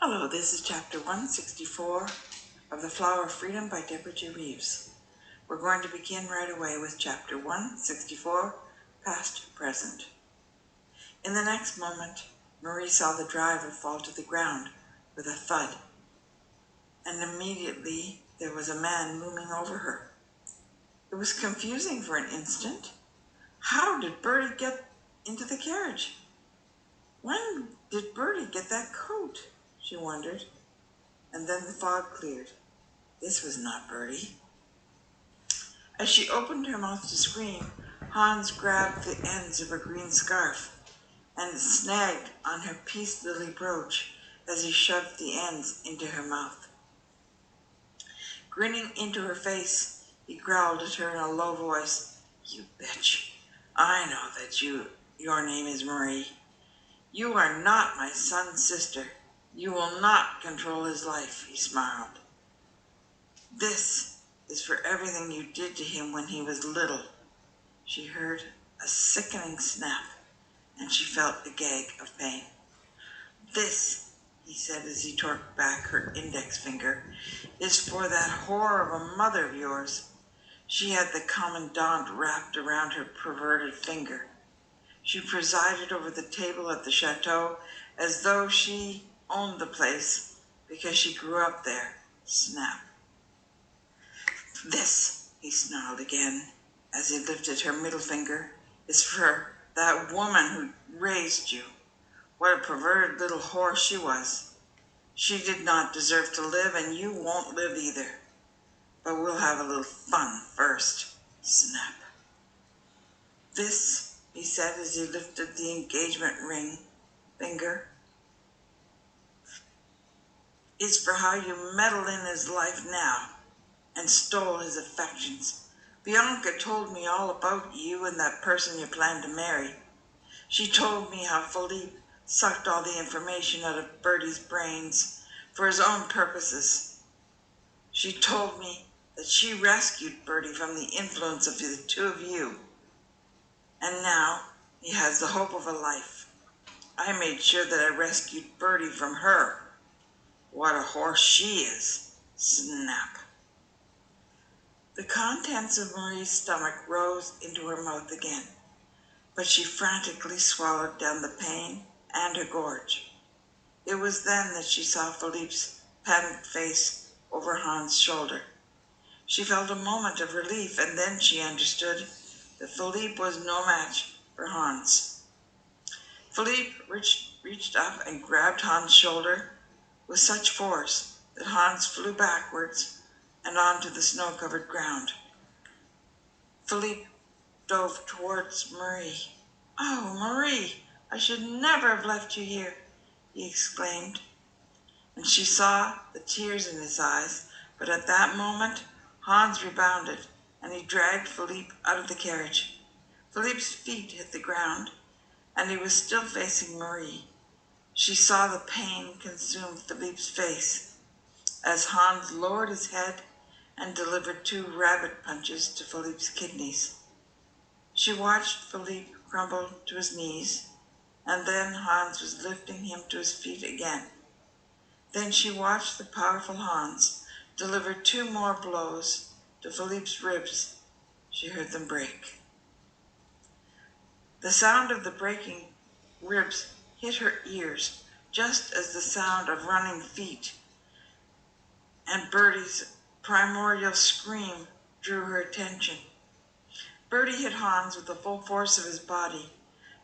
Hello, this is chapter 164 of The Flower of Freedom by Deborah J. Reeves. We're going to begin right away with chapter 164, Past Present. In the next moment, Marie saw the driver fall to the ground with a thud, and immediately there was a man looming over her. It was confusing for an instant. How did Bertie get into the carriage? When did Bertie get that coat? She wondered, and then the fog cleared. This was not Bertie. As she opened her mouth to scream, Hans grabbed the ends of her green scarf and snagged on her peace lily brooch as he shoved the ends into her mouth. Grinning into her face, he growled at her in a low voice, "You bitch, I know that your name is Marie. You are not my son's sister. You will not control his life," he snarled. "This is for everything you did to him when he was little." She heard a sickening snap, and she felt a gag of pain. "This," he said as he tore back her index finger, "is for that whore of a mother of yours." She had the commandant wrapped around her perverted finger. She presided over the table at the chateau as though she owned the place because she grew up there. Snap. "This," he snarled again, as he lifted her middle finger, "is for that woman who raised you. What a perverted little whore she was. She did not deserve to live, and you won't live either. But we'll have a little fun first." Snap. "This," he said as he lifted the engagement ring finger, "is for how you meddled in his life now and stole his affections. Bianca told me all about you and that person you planned to marry. She told me how Philippe sucked all the information out of Bertie's brains for his own purposes. She told me that she rescued Bertie from the influence of the two of you. And now he has the hope of a life. I made sure that I rescued Bertie from her. What a horse she is." Snap. The contents of Marie's stomach rose into her mouth again, but she frantically swallowed down the pain and her gorge. It was then that she saw Philippe's panicked face over Hans' shoulder. She felt a moment of relief, and then she understood that Philippe was no match for Hans. Philippe reached up and grabbed Hans' shoulder with such force that Hans flew backwards and onto the snow-covered ground. Philippe dove towards Marie. "Oh, Marie, I should never have left you here," he exclaimed. And she saw the tears in his eyes, but at that moment Hans rebounded and he dragged Philippe out of the carriage. Philippe's feet hit the ground and he was still facing Marie. She saw the pain consume Philippe's face as Hans lowered his head and delivered 2 rabbit punches to Philippe's kidneys. She watched Philippe crumble to his knees, and then Hans was lifting him to his feet again. Then she watched the powerful Hans deliver 2 more blows to Philippe's ribs. She heard them break. The sound of the breaking ribs hit her ears, just as the sound of running feet and Bertie's primordial scream drew her attention. Bertie hit Hans with the full force of his body,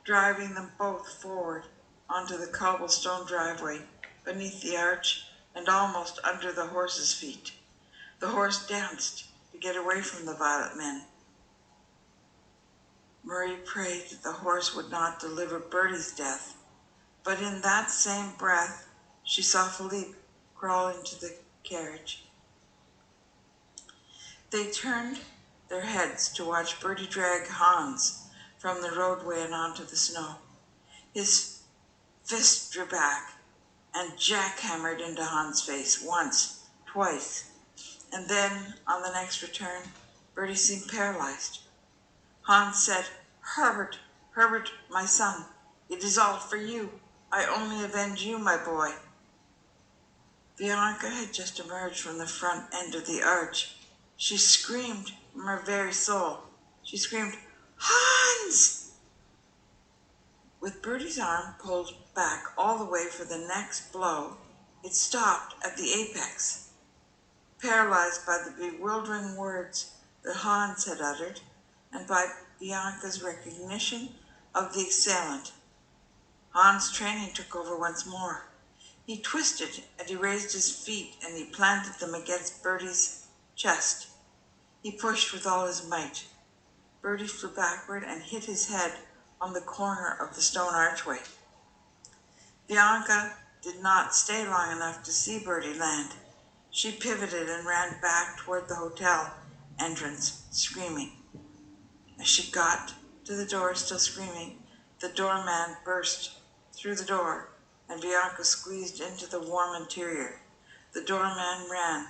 driving them both forward onto the cobblestone driveway beneath the arch and almost under the horse's feet. The horse danced to get away from the violent men. Marie prayed that the horse would not deliver Bertie's death, but in that same breath she saw Philippe crawl into the carriage. They turned their heads to watch Bertie drag Hans from the roadway and onto the snow. His fist drew back and jackhammered into Hans' face once, twice, and then on the next return, Bertie seemed paralyzed. Hans said, Herbert, my son, it is all for you. I only avenge you, my boy." Bianca had just emerged from the front end of the arch. She screamed from her very soul. She screamed, "Hans!" With Bertie's arm pulled back all the way for the next blow, it stopped at the apex, paralyzed by the bewildering words that Hans had uttered and by Bianca's recognition of the assailant. Hans' training took over once more. He twisted and he raised his feet and he planted them against Bertie's chest. He pushed with all his might. Bertie flew backward and hit his head on the corner of the stone archway. Bianca did not stay long enough to see Bertie land. She pivoted and ran back toward the hotel entrance, screaming. As she got to the door, still screaming, the doorman burst through the door and Bianca squeezed into the warm interior. The doorman ran,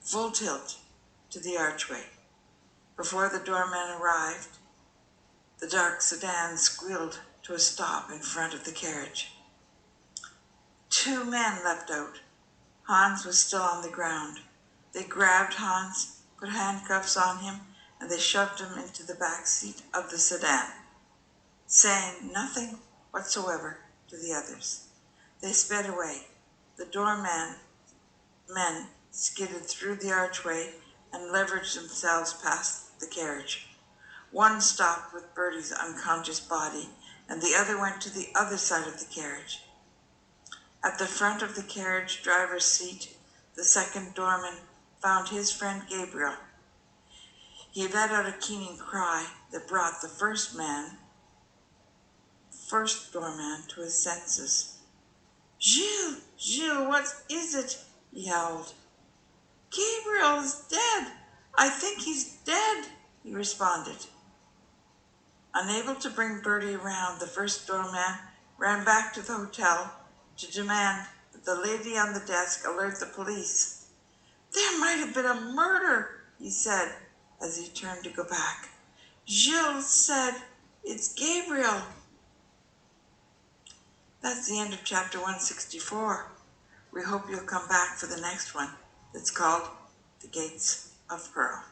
full tilt, to the archway. Before the doorman arrived, the dark sedan squealed to a stop in front of the carriage. 2 men leapt out. Hans was still on the ground. They grabbed Hans, put handcuffs on him, and they shoved him into the back seat of the sedan, saying nothing whatsoever to the others. They sped away. The doorman men skidded through the archway and leveraged themselves past the carriage. One stopped with Bertie's unconscious body, and the other went to the other side of the carriage. At the front of the carriage driver's seat, the second doorman found his friend Gabriel. He let out a keening cry that brought the first doorman to his senses. "Gilles, Gilles, what is it?" he howled. "Gabriel is dead. I think he's dead," he responded. Unable to bring Bertie around, the first doorman ran back to the hotel to demand that the lady on the desk alert the police. "There might have been a murder," he said as he turned to go back. "Gilles said it's Gabriel." That's the end of chapter 164. We hope you'll come back for the next one that's called The Gates of Pearl.